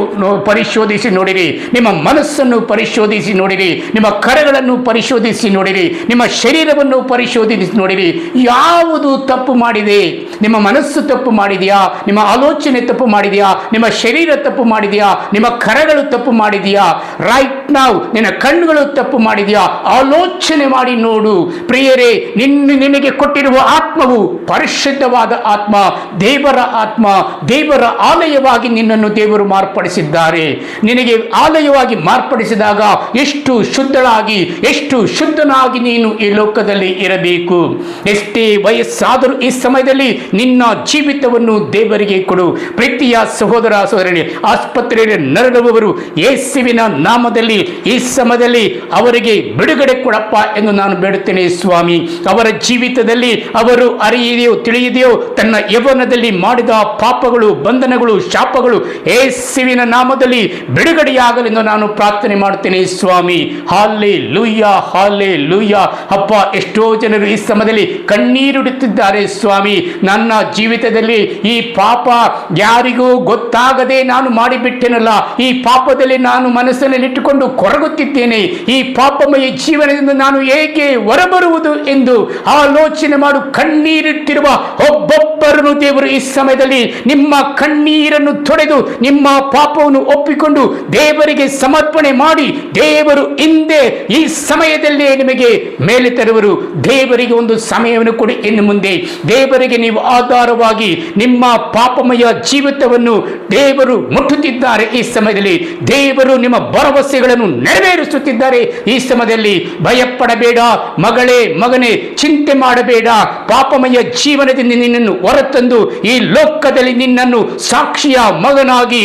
ಪರಿಶೋಧಿಸಿ ನೋಡಿರಿ, ನಿಮ್ಮ ಮನಸ್ಸನ್ನು ಪರಿಶೋಧಿಸಿ ನೋಡಿರಿ, ನಿಮ್ಮ ಕರಗಳನ್ನು ಪರಿಶೋಧಿಸಿ ನೋಡಿರಿ, ನಿಮ್ಮ ಶರೀರವನ್ನು ಪರಿಶೋಧಿಸಿ ನೋಡಿರಿ. ಯಾವುದು ತಪ್ಪು ಮಾಡಿದೆ? ನಿಮ್ಮ ಮನಸ್ಸು ತಪ್ಪು ಮಾಡಿದೆಯಾ? ನಿಮ್ಮ ಆಲೋಚನೆ ತಪ್ಪು ಮಾಡಿದೆಯಾ? ನಿಮ್ಮ ಶರೀರ ತಪ್ಪು ಮಾಡಿದೆಯಾ? ನಿಮ್ಮ ಕರಗಳು ತಪ್ಪು ಮಾಡಿದೆಯಾ? ರೈಟ್ ನಾವು ನಿನ್ನ ಕಣ್ಣುಗಳು ತಪ್ಪು ಮಾಡಿದೆಯಾ? ಆಲೋಚನೆ ಮಾಡಿ ನೋಡು. ಪ್ರಿಯರೇ, ನಿನಗೆ ಕೊಟ್ಟಿರುವ ಆತ್ಮವು ಪರಿಶುದ್ಧವಾದ ಆತ್ಮ, ದೇವರ ಆತ್ಮ, ದೇವರ ಆಲಯವಾಗಿ ನಿನ್ನನ್ನು ದೇವರು ಮಾರ್ಪಡಿಸಿದ್ದಾರೆ. ನಿನಗೆ ಆಲಯವಾಗಿ ಮಾರ್ಪಡಿಸಿದಾಗ ಎಷ್ಟು ಶುದ್ಧಳಾಗಿ, ಎಷ್ಟು ಶುದ್ಧನಾಗಿ ನೀನು ಈ ಲೋಕದಲ್ಲಿ ಇರಬೇಕು. ಎಷ್ಟೇ ವಯಸ್ಸಾದರೂ ಈ ಸಮಯದಲ್ಲಿ ನಿನ್ನ ಜೀವಿತವನ್ನು ದೇವರಿಗೆ ಕೊಡು. ಪ್ರೀತಿಯ ಸಹೋದರ ಸಹೋದರನೇ, ಆಸ್ಪತ್ರೆಯಲ್ಲಿ ನರಳುವವರು ಯೇಸುವಿನ ನಾಮದಲ್ಲಿ ಈ ಸಮಯದಲ್ಲಿ ಅವರಿಗೆ ಬಿಡುಗಡೆ ಕೊಡಪ್ಪ ಎಂದು ನಾನು ಬೇಡುತ್ತೇನೆ ಸ್ವಾಮಿ. ಅವರ ಜೀವಿತದಲ್ಲಿ ಅವರು ಅರಿಯದೆಯೋ ತಿಳಿಯದೆಯೋ ತನ್ನ ಯೌವನದಲ್ಲಿ ಮಾಡಿದ ಪಾಪಗಳು, ಬಂಧನಗಳು, ಶಾಪಗಳು ಯೇಸುವಿನ ನಾಮದಲ್ಲಿ ಬಿಡುಗಡೆಯಾಗಲೆಂದು ನಾನು ಪ್ರಾರ್ಥನೆ ಮಾಡುತ್ತೇನೆ ಸ್ವಾಮಿ. Hallelujah, hallelujah. ಅಪ್ಪ, ಎಷ್ಟೋ ಜನರು ಈ ಸಮಯದಲ್ಲಿ ಕಣ್ಣೀರಿಡುತ್ತಿದ್ದಾರೆ ಸ್ವಾಮಿ. ನನ್ನ ಜೀವಿತದಲ್ಲಿ ಈ ಪಾಪ ಯಾರಿಗೂ ಗೊತ್ತಾಗದೆ ನಾನು ಮಾಡಿಬಿಟ್ಟೆನಲ್ಲ, ಈ ಪಾಪದಲ್ಲಿ ನಾನು ಮನಸ್ಸಿನಲ್ಲಿ ಇಟ್ಟುಕೊಂಡು ಕೊರಗುತ್ತಿದ್ದೇನೆ, ಈ ಪಾಪಮಯ ಜೀವನದಿಂದ ನಾನು ಹೇಗೆ ಹೊರಬರುವುದು ಎಂದು ಆಲೋಚನೆ ಮಾಡು ಕಣ್ಣೀರಿಟ್ಟಿರುವ ಒಬ್ಬೊಬ್ಬರನ್ನು ದೇವರು ಈ ಸಮಯದಲ್ಲಿ ನಿಮ್ಮ ಕಣ್ಣೀರನ್ನು ತೊಡೆದು ನಿಮ್ಮ ಪಾಪವನ್ನು ಒಪ್ಪಿಕೊಂಡು ದೇವರಿಗೆ ಸಮರ್ಪಣೆ ಮಾಡಿ ದೇವರು ಹಿಂದೆ ಈ ಸಮಯದಲ್ಲೇ ನಿಮಗೆ ಮೇಲೆ ತರುವರು. ದೇವರಿಗೆ ಒಂದು ಸಮಯವನ್ನು ಕೊಡಿ. ಇನ್ನು ಮುಂದೆ ದೇವರಿಗೆ ನೀವು ಆಧಾರವಾಗಿ ನಿಮ್ಮ ಪಾಪಮಯ ಜೀವಿತವನ್ನು ದೇವರು ಮುಟ್ಟುತ್ತಿದ್ದಾರೆ. ಈ ಸಮಯದಲ್ಲಿ ದೇವರು ನಿಮ್ಮ ಭರವಸೆಗಳನ್ನು ನೆರವೇರಿಸುತ್ತಿದ್ದಾರೆ. ಈ ಸಮಯದಲ್ಲಿ ಭಯಪಡಬೇಡ ಮಗಳೇ, ಮಗನೇ, ಚಿಂತೆ ಮಾಡಬೇಡ. ಪಾಪಮಯ ಜೀವನದಿಂದ ನಿನ್ನನ್ನು ಹೊರತಂದು ಈ ಲೋಕದಲ್ಲಿ ನಿನ್ನನ್ನು ಸಾಕ್ಷಿಯ ಮಗನಾಗಿ,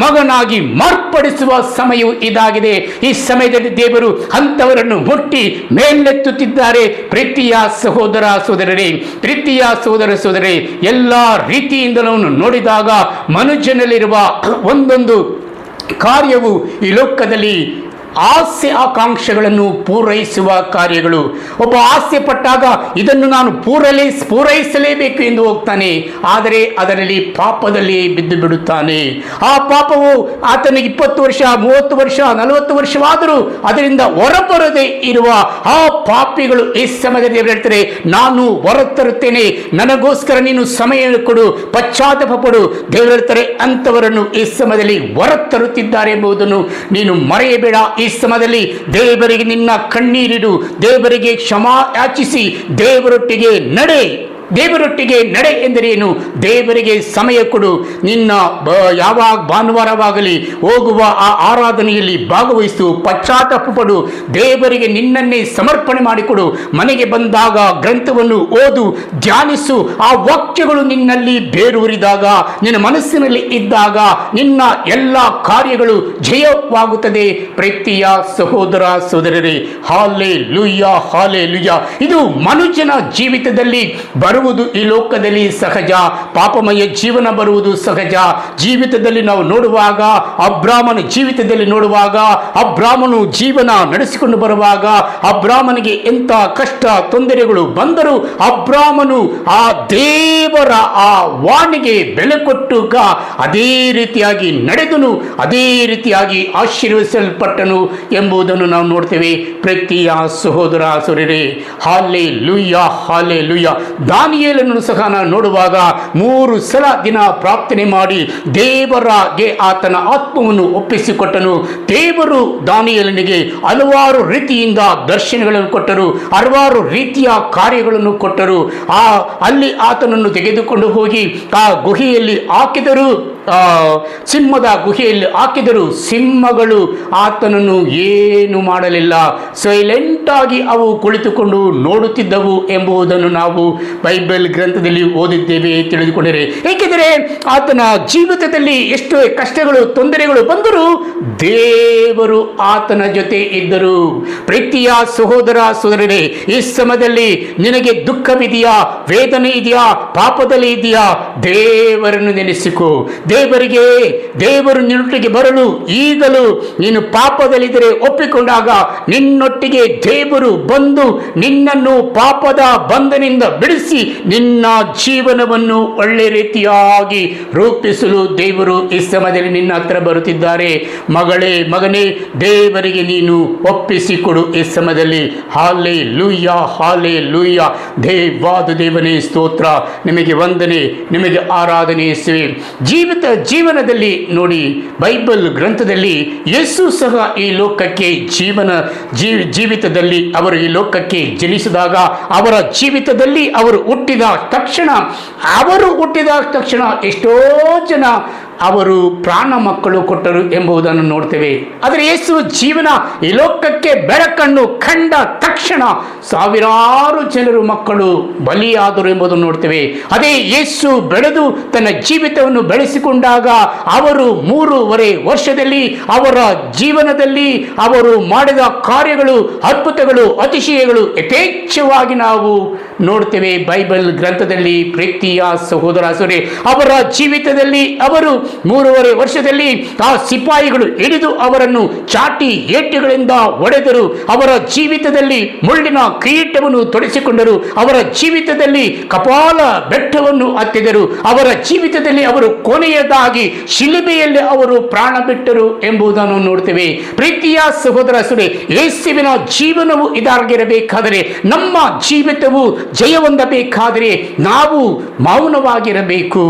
ಮಗನಾಗಿ ಮಾರ್ಪಡಿಸುವ ಸಮಯವು ಇದಾಗಿದೆ. ಈ ಸಮಯದಲ್ಲಿ ದೇವರು ಅಂತವರನ್ನು ಮುಟ್ಟಿ ಮೇಲೆತ್ತುತ್ತಿದ್ದಾರೆ. ಪ್ರೀತಿಯ ಸಹೋದರ ಸಹೋದರರೇ, ಪ್ರೀತಿಯ ಸಹೋದರ ಸಹೋದರರೇ, ಎಲ್ಲ ರೀತಿಯಿಂದಲೂ ನೋಡಿದಾಗ ಮನುಷ್ಯನಲ್ಲಿರುವ ಒಂದೊಂದು ಕಾರ್ಯವು ಈ ಲೋಕದಲ್ಲಿ ಆಸೆ ಆಕಾಂಕ್ಷೆಗಳನ್ನು ಪೂರೈಸುವ ಕಾರ್ಯಗಳು. ಒಬ್ಬ ಆಸೆ ಪಟ್ಟಾಗ ಇದನ್ನು ನಾನು ಪೂರೈಸಲೇಬೇಕು ಎಂದು ಹೋಗ್ತಾನೆ, ಆದರೆ ಅದರಲ್ಲಿ ಪಾಪದಲ್ಲಿ ಬಿದ್ದು ಬಿಡುತ್ತಾನೆ. ಆ ಪಾಪವು ಆತನಿಗೆ 20 ವರ್ಷ, 30 ವರ್ಷ, 40 ವರ್ಷವಾದರೂ ಅದರಿಂದ ಹೊರಬರದೇ ಇರುವ ಆ ಪಾಪಿಗಳು ಈ ಸಮಯದಲ್ಲಿ ಹೇಳ್ತಾರೆ, ನಾನು ಹೊರತರುತ್ತೇನೆ, ನನಗೋಸ್ಕರ ನೀನು ಸಮಯ ಕೊಡು, ಪಶ್ಚಾತ್ತಾಪ ಪಡು. ದೇವರು ಹೇಳ್ತಾರೆ, ಅಂಥವರನ್ನು ಈ ಸಮಯದಲ್ಲಿ ಹೊರತರುತ್ತಿದ್ದಾರೆ ಎಂಬುದನ್ನು ನೀನು ಮರೆಯಬೇಡ. ಈ ಸಮಯದಲ್ಲಿ ದೇವರಿಗೆ ನಿನ್ನ ಕಣ್ಣೀರಿಡು, ದೇವರಿಗೆ ಕ್ಷಮಾ ಯಾಚಿಸಿ ದೇವರೊಟ್ಟಿಗೆ ನಡೆ. ದೇವರೊಟ್ಟಿಗೆ ನಡೆ ಎಂದರೇನು? ದೇವರಿಗೆ ಸಮಯ ಕೊಡು. ನಿನ್ನ ಯಾವಾಗ ಭಾನುವಾರವಾಗಲಿ ಹೋಗುವ ಆ ಆರಾಧನೆಯಲ್ಲಿ ಭಾಗವಹಿಸು, ಪಶ್ಚಾತ್ತಾಪ ಪಡು, ದೇವರಿಗೆ ನಿನ್ನನ್ನೇ ಸಮರ್ಪಣೆ ಮಾಡಿಕೊಡು. ಮನೆಗೆ ಬಂದಾಗ ಗ್ರಂಥವನ್ನು ಓದು, ಧ್ಯಾನಿಸು. ಆ ವಾಕ್ಯಗಳು ನಿನ್ನಲ್ಲಿ ಬೇರೂರಿದಾಗ, ನಿನ್ನ ಮನಸ್ಸಿನಲ್ಲಿ ಇದ್ದಾಗ ನಿನ್ನ ಎಲ್ಲ ಕಾರ್ಯಗಳು ಜಯವಾಗುತ್ತದೆ. ಪ್ರೀತಿಯ ಸಹೋದರ ಸಹೋದರರೇ, ಹಾಲೆಲೂಯ, ಹಾಲೆಲೂಯ. ಇದು ಮನುಷ್ಯನ ಜೀವಿತದಲ್ಲಿ ಬರುವುದು ಈ ಲೋಕದಲ್ಲಿ ಸಹಜ. ಪಾಪಮಯ ಜೀವನ ಬರುವುದು ಸಹಜ. ಜೀವಿತದಲ್ಲಿ ನಾವು ನೋಡುವಾಗ, ಅಬ್ರಾಮನ ಜೀವಿತದಲ್ಲಿ ನೋಡುವಾಗ, ಅಬ್ರಾಮನು ಜೀವನ ನಡೆಸಿಕೊಂಡು ಬರುವಾಗ ಅಬ್ರಾಮನಿಗೆ ಎಂಥ ಕಷ್ಟ ತೊಂದರೆಗಳು ಬಂದರೂ ಅಬ್ರಾಮನು ಆ ದೇವರ ಆ ವಾಣಿಗೆ ಬೆಲೆ ಕೊಟ್ಟು ಅದೇ ರೀತಿಯಾಗಿ ನಡೆದನು, ಅದೇ ರೀತಿಯಾಗಿ ಆಶೀರ್ವದಿಸಲ್ಪಟ್ಟನು ಎಂಬುದನ್ನು ನಾವು ನೋಡ್ತೇವೆ. ಪ್ರೀತಿಯ ಸಹೋದರ ಸಹೋದರರೇ, ಹಾಲೆಲೂಯ, ಹಾಲೆಲೂಯ. ದಾನಿಯೇಲನನ್ನು ಸಹ ನಾನು ನೋಡುವಾಗ 3 ಸಲ ದಿನ ಪ್ರಾರ್ಥನೆ ಮಾಡಿ ದೇವರಿಗೆ ಆತನ ಆತ್ಮವನ್ನು ಒಪ್ಪಿಸಿಕೊಟ್ಟನು. ದೇವರು ದಾನಿಯೇಲನಿಗೆ ಹಲವಾರು ರೀತಿಯಿಂದ ದರ್ಶನಗಳನ್ನು ಕೊಟ್ಟರು, ಹಲವಾರು ರೀತಿಯ ಕಾರ್ಯಗಳನ್ನು ಕೊಟ್ಟರು. ಅಲ್ಲಿ ಆತನನ್ನು ತೆಗೆದುಕೊಂಡು ಹೋಗಿ ಆ ಗುಹೆಯಲ್ಲಿ ಹಾಕಿದರು, ಸಿಂಹದ ಗುಹೆಯಲ್ಲಿ ಹಾಕಿದರು. ಸಿಂಹಗಳು ಆತನನ್ನು ಏನು ಮಾಡಲಿಲ್ಲ, ಸೈಲೆಂಟ್ ಆಗಿ ಅವು ಕುಳಿತುಕೊಂಡು ನೋಡುತ್ತಿದ್ದವು ಎಂಬುದನ್ನು ನಾವು ಬೈಬಲ್ ಗ್ರಂಥದಲ್ಲಿ ಓದಿದ್ದೇವೆ, ತಿಳಿದುಕೊಂಡಿರೆ. ಏಕೆಂದರೆ ಆತನ ಜೀವಿತದಲ್ಲಿ ಎಷ್ಟು ಕಷ್ಟಗಳು ತೊಂದರೆಗಳು ಬಂದರೂ ದೇವರು ಆತನ ಜೊತೆ ಇದ್ದರು. ಪ್ರೀತಿಯ ಸಹೋದರ ಸಹೋದರರೇ, ಈ ಸಮಯದಲ್ಲಿ ನಿನಗೆ ದುಃಖವಿದೆಯಾ, ವೇದನೆ ಇದೆಯಾ, ಪಾಪದಲ್ಲಿ ಇದೆಯಾ, ದೇವರನ್ನು ನೆನೆಸಿಕೋ. ದೇವರು ನಿನ್ನೊಟ್ಟಿಗೆ ಬರಲು ಈಗಲೂ ನೀನು ಪಾಪದಲ್ಲಿದ್ದರೆ ಒಪ್ಪಿಕೊಂಡಾಗ ನಿನ್ನೊಟ್ಟಿಗೆ ದೇವರು ಬಂದು ನಿನ್ನನ್ನು ಪಾಪದ ಬಂಧನಿಂದ ಬಿಡಿಸಿ ನಿನ್ನ ಜೀವನವನ್ನು ಒಳ್ಳೆ ರೀತಿಯಾಗಿ ರೂಪಿಸಲು ದೇವರು ಈ ಸಮಯದಲ್ಲಿ ನಿನ್ನ ಹತ್ರ ಬರುತ್ತಿದ್ದಾರೆ. ಮಗಳೇ, ಮಗನೇ, ದೇವರಿಗೆ ನೀನು ಒಪ್ಪಿಸಿಕೊಡು ಈ ಸಮಯದಲ್ಲಿ. Hallelujah, hallelujah. ದೇವಾದ ದೇವನೇ ಸ್ತೋತ್ರ, ನಿಮಗೆ ವಂದನೆ, ನಿಮಗೆ ಆರಾಧನೆ ಯೇಸುವೇ. ಜೀವನದಲ್ಲಿ ನೋಡಿ, ಬೈಬಲ್ ಗ್ರಂಥದಲ್ಲಿ ಯೇಸು ಸಹ ಈ ಲೋಕಕ್ಕೆ ಜೀವಿತದಲ್ಲಿ ಅವರು ಈ ಲೋಕಕ್ಕೆ ಜನಿಸಿದಾಗ ಅವರ ಜೀವಿತದಲ್ಲಿ ಅವರು ಹುಟ್ಟಿದ ತಕ್ಷಣ ಎಷ್ಟೋ ಜನ ಅವರು ಪ್ರಾಣ ಮಕ್ಕಳು ಕೊಟ್ಟರು ಎಂಬುದನ್ನು ನೋಡ್ತೇವೆ. ಆದರೆ ಯೇಸು ಜೀವನ ಈ ಲೋಕಕ್ಕೆ ಬೆಳಕನ್ನು ಕಂಡ ತಕ್ಷಣ ಸಾವಿರಾರು ಜನರು ಮಕ್ಕಳು ಬಲಿಯಾದರು ಎಂಬುದನ್ನು ನೋಡ್ತೇವೆ. ಅದೇ ಯೇಸು ಬೆಳೆದು ತನ್ನ ಜೀವಿತವನ್ನು ಬೆಳೆಸಿಕೊಂಡಾಗ ಅವರು 3.5 ವರ್ಷದಲ್ಲಿ ಅವರ ಜೀವನದಲ್ಲಿ ಅವರು ಮಾಡಿದ ಕಾರ್ಯಗಳು, ಅದ್ಭುತಗಳು, ಅತಿಶಯಗಳು ಯಥೇಚ್ಛವಾಗಿ ನಾವು ನೋಡ್ತೇವೆ ಬೈಬಲ್ ಗ್ರಂಥದಲ್ಲಿ. ಪ್ರೀತಿಯ ಸಹೋದರ ಸಹೋದರಿ, ಅವರ ಜೀವಿತದಲ್ಲಿ ಅವರು 3.5 ವರ್ಷದಲ್ಲಿ ಆ ಸಿಪಾಯಿಗಳು ಹಿಡಿದು ಅವರನ್ನು ಚಾಟಿ ಏಟುಗಳಿಂದ ಹೊಡೆದರು. ಅವರ ಜೀವಿತದಲ್ಲಿ ಮುಳ್ಳಿನ ಕಿರೀಟವನ್ನು ತೊಡಿಸಿಕೊಂಡರು. ಅವರ ಜೀವಿತದಲ್ಲಿ ಕಪಾಲ ಬೆಟ್ಟವನ್ನು ಹತ್ತಿದರು. ಅವರ ಜೀವಿತದಲ್ಲಿ ಅವರು ಕೊನೆಯದಾಗಿ ಶಿಲುಬೆಯಲ್ಲಿ ಅವರು ಪ್ರಾಣ ಬಿಟ್ಟರು ಎಂಬುದನ್ನು ನೋಡ್ತೇವೆ. ಪ್ರೀತಿಯ ಸಹೋದರ ಸಹೋದರಿ, ಯೇಸುವಿನ ಜೀವನವು ಇದಾಗಿರಬೇಕಾದರೆ, ನಮ್ಮ ಜೀವಿತವು ಜಯ ಹೊಂದಬೇಕಾದರೆ ನಾವು ಮೌನವಾಗಿರಬೇಕು,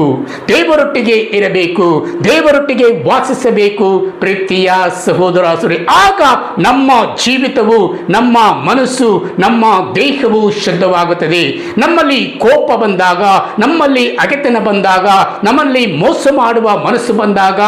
ದೇವರೊಟ್ಟಿಗೆ ಇರಬೇಕು, ದೇವರೊಟ್ಟಿಗೆ ವಾಸಿಸಬೇಕು. ಪ್ರೀತಿಯ ಸಹೋದರ ಸಹೋದರಿ, ಆಗ ನಮ್ಮ ಜೀವಿತವು, ನಮ್ಮ ಮನಸ್ಸು, ನಮ್ಮ ದೇಹವು ಶುದ್ಧವಾಗುತ್ತದೆ. ನಮ್ಮಲ್ಲಿ ಕೋಪ ಬಂದಾಗ, ನಮ್ಮಲ್ಲಿ ಅಗೆತನ ಬಂದಾಗ, ನಮ್ಮಲ್ಲಿ ಮೋಸ ಮಾಡುವ ಮನಸ್ಸು ಬಂದಾಗ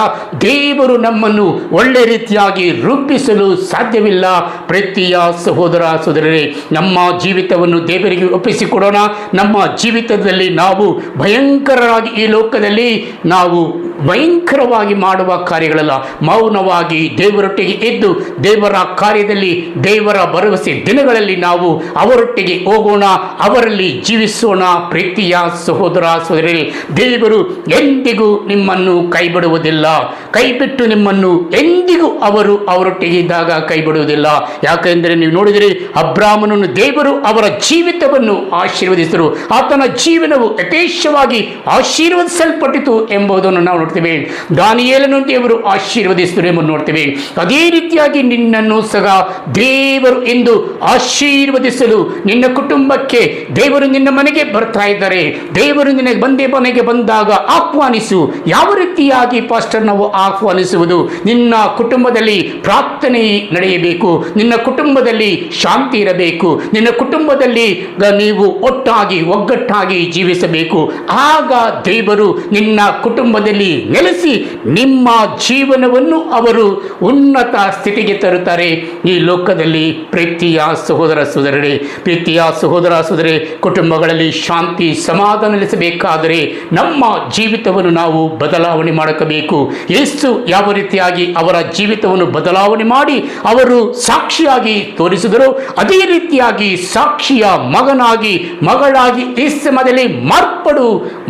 ದೇವರು ನಮ್ಮನ್ನು ಒಳ್ಳೆ ರೀತಿಯಾಗಿ ರೂಪಿಸಲು ಸಾಧ್ಯವಿಲ್ಲ. ಪ್ರೀತಿಯ ಸಹೋದರ ಸಹೋದರರೇ, ನಮ್ಮ ಜೀವಿತವನ್ನು ದೇವರಿಗೆ ಒಪ್ಪಿಸಿಕೊಡೋಣ. ನಮ್ಮ ಜೀವಿತದಲ್ಲಿ ನಾವು ಭಯಂಕರವಾಗಿ, ಈ ಲೋಕದಲ್ಲಿ ನಾವು ಭಯಂಕರವಾಗಿ ಮಾಡುವ ಕಾರ್ಯಗಳಲ್ಲ, ಮೌನವಾಗಿ ದೇವರೊಟ್ಟಿಗೆ ಇದ್ದು ದೇವರ ಕಾರ್ಯದಲ್ಲಿ, ದೇವರ ಭರವಸೆ ದಿನಗಳಲ್ಲಿ ನಾವು ಅವರೊಟ್ಟಿಗೆ ಹೋಗೋಣ, ಅವರಲ್ಲಿ ಜೀವಿಸೋಣ. ಪ್ರೀತಿಯ ಸಹೋದರ ಸಹೋದರರೇ, ದೇವರು ಎಂದಿಗೂ ನಿಮ್ಮನ್ನು ಕೈ ಬಿಡುವುದಿಲ್ಲ. ಕೈ ಬಿಟ್ಟು ನಿಮ್ಮನ್ನು ಎಂದಿಗೂ ಅವರೊಟ್ಟಿಗೆ ಇದ್ದಾಗ ಕೈ ಬಿಡುವುದಿಲ್ಲ. ಯಾಕೆಂದರೆ ನೀವು ನೋಡಿದರೆ ಅಬ್ರಾಮನನ್ನು ದೇವರು ಅವರ ಜೀವಿತವನ್ನು ಆಶೀರ್ವದಿಸಿದರು. ಆತನ ಜೀವನವು ಯಥೇಚ್ಛವಾಗಿ ಆಶೀರ್ವದಿಸಲ್ಪಟ್ಟಿತು ಎಂಬುದನ್ನು ನಾವು ನೋಡ್ತೇವೆ. ದಾನಿಯೇಲನನ್ನು ದೇವರು ಆಶೀರ್ವದಿಸಿದರು ಎಂಬುದನ್ನು ನೋಡ್ತೇವೆ. ಅದೇ ರೀತಿಯಾಗಿ ನಿನ್ನನ್ನು ಸಹ ದೇವರು ಎಂದು ಆಶೀರ್ವದಿಸಲು, ನಿನ್ನ ಕುಟುಂಬಕ್ಕೆ ದೇವರು ನಿನ್ನ ಮನೆಗೆ ಬರ್ತಾ ಇದ್ದಾರೆ. ದೇವರು ನಿನಗೆ ಮನೆಗೆ ಬಂದಾಗ ಆಹ್ವಾನಿಸು. ಯಾವ ರೀತಿಯಾಗಿ ಪಾಸ್ಟರ್ ನಾವು ಆಹ್ವಾನಿಸುವುದು? ನಿನ್ನ ಕುಟುಂಬದಲ್ಲಿ ಪ್ರಾರ್ಥನೆ ನಡೆಯಬೇಕು, ನಿನ್ನ ಕುಟುಂಬದಲ್ಲಿ ಶಾಂತಿ ಇರಬೇಕು, ನಿನ್ನ ಕುಟುಂಬದಲ್ಲಿ ನೀವು ಒಗ್ಗಟ್ಟಾಗಿ ಜೀವಿಸಬೇಕು. ಆಗ ದೇವರು ನಿನ್ನ ಕುಟುಂಬದಲ್ಲಿ ನೆಲೆಸಿ ನಿಮ್ಮ ಜೀವನವನ್ನು ಅವರು ಉನ್ನತ ಸ್ಥಿತಿಗೆ ತರುತ್ತಾರೆ ಈ ಲೋಕದಲ್ಲಿ. ಪ್ರೀತಿಯ ಸಹೋದರ ಸಹೋದರರೇ, ಪ್ರೀತಿಯ ಸಹೋದರ ಸಹೋದರರೇ, ಕುಟುಂಬಗಳಲ್ಲಿ ಶಾಂತಿ ಸಮಾಧಾನ ನೆಲೆಸಬೇಕಾದರೆ ನಮ್ಮ ಜೀವಿತವನ್ನು ನಾವು ಬದಲಾವಣೆ ಮಾಡಬೇಕು. ಯೇಸು ಯಾವ ರೀತಿಯಾಗಿ ಅವರ ಜೀವಿತವನ್ನು ಬದಲಾವಣೆ ಮಾಡಿ ಅವರು ಸಾಕ್ಷಿಯಾಗಿ ತೋರಿಸಿದರು, ಅದೇ ರೀತಿಯಾಗಿ ಸಾಕ್ಷಿಯ ಮಗಳಾಗಿ ಈ ಸಮಯದಲ್ಲಿ ಮಾರ್ಪಡು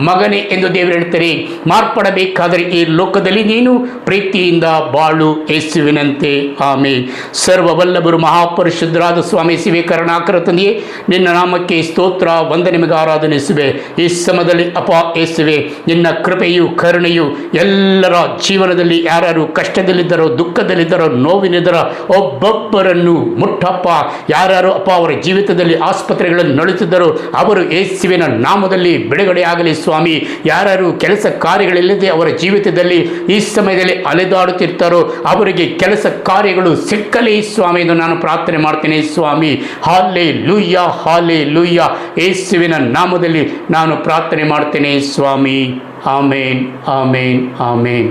ಮಗನೇ ಎಂದು ದೇವರು ಹೇಳ್ತಾರೆ. ಮಾರ್ಪಡಬೇಕು ಬಾಳಬೇಕಾದರೆ ಈ ಲೋಕದಲ್ಲಿ ನೀನು ಪ್ರೀತಿಯಿಂದ ಬಾಳು ಯೇಸುವಿನಂತೆ. ಆಮೇಲೆ ಸರ್ವವಲ್ಲಭರು ಮಹಾಪರಿಶುದ್ಧರಾದ ಸ್ವಾಮಿ ಶಿವೆ ಕರುಣಾಕರ ತಂದೆಯೇ, ನಿನ್ನ ನಾಮಕ್ಕೆ ಸ್ತೋತ್ರ, ವಂದನೆ, ನಿಮಗೆ ಆರಾಧನೆ ಯೇಸುವೆ. ಈ ಸಮಯದಲ್ಲಿ ಅಪ್ಪ ಯೇಸುವೆ, ನಿನ್ನ ಕೃಪೆಯು ಕರುಣೆಯು ಎಲ್ಲರ ಜೀವನದಲ್ಲಿ ಯಾರು ಕಷ್ಟದಲ್ಲಿದ್ದರೋ, ದುಃಖದಲ್ಲಿದ್ದರೋ, ನೋವಿನಿದ್ದರೋ ಒಬ್ಬೊಬ್ಬರನ್ನು ಮುಟ್ಟಪ್ಪ. ಯಾರ್ಯಾರು ಅಪ್ಪ ಅವರ ಜೀವಿತದಲ್ಲಿ ಆಸ್ಪತ್ರೆಗಳನ್ನು ನಡುತ್ತಿದ್ದರೋ ಅವರು ಯೇಸುವಿನ ನಾಮದಲ್ಲಿ ಬಿಡುಗಡೆ ಆಗಲಿ ಸ್ವಾಮಿ. ಯಾರ್ಯಾರು ಕೆಲಸ ಕಾರ್ಯಗಳಿಲ್ಲದೆ ಅವರ ಜೀವಿತದಲ್ಲಿ ಈ ಸಮಯದಲ್ಲಿ ಅಲೆದಾಡುತ್ತಿರ್ತಾರೋ ಅವರಿಗೆ ಕೆಲಸ ಕಾರ್ಯಗಳು ಸಿಕ್ಕಲಿ ಸ್ವಾಮಿ ಎಂದು ನಾನು ಪ್ರಾರ್ಥನೆ ಮಾಡ್ತೇನೆ ಸ್ವಾಮಿ. ಹಾಲೆ ಲೂಯ್ಯ, ಹಾಲೆ ಲೂಯ್ಯ. ಯೇಸುವಿನ ನಾಮದಲ್ಲಿ ನಾನು ಪ್ರಾರ್ಥನೆ ಮಾಡ್ತೇನೆ ಸ್ವಾಮಿ. ಆಮೇನ್, ಆಮೇನ್, ಆಮೇನ್.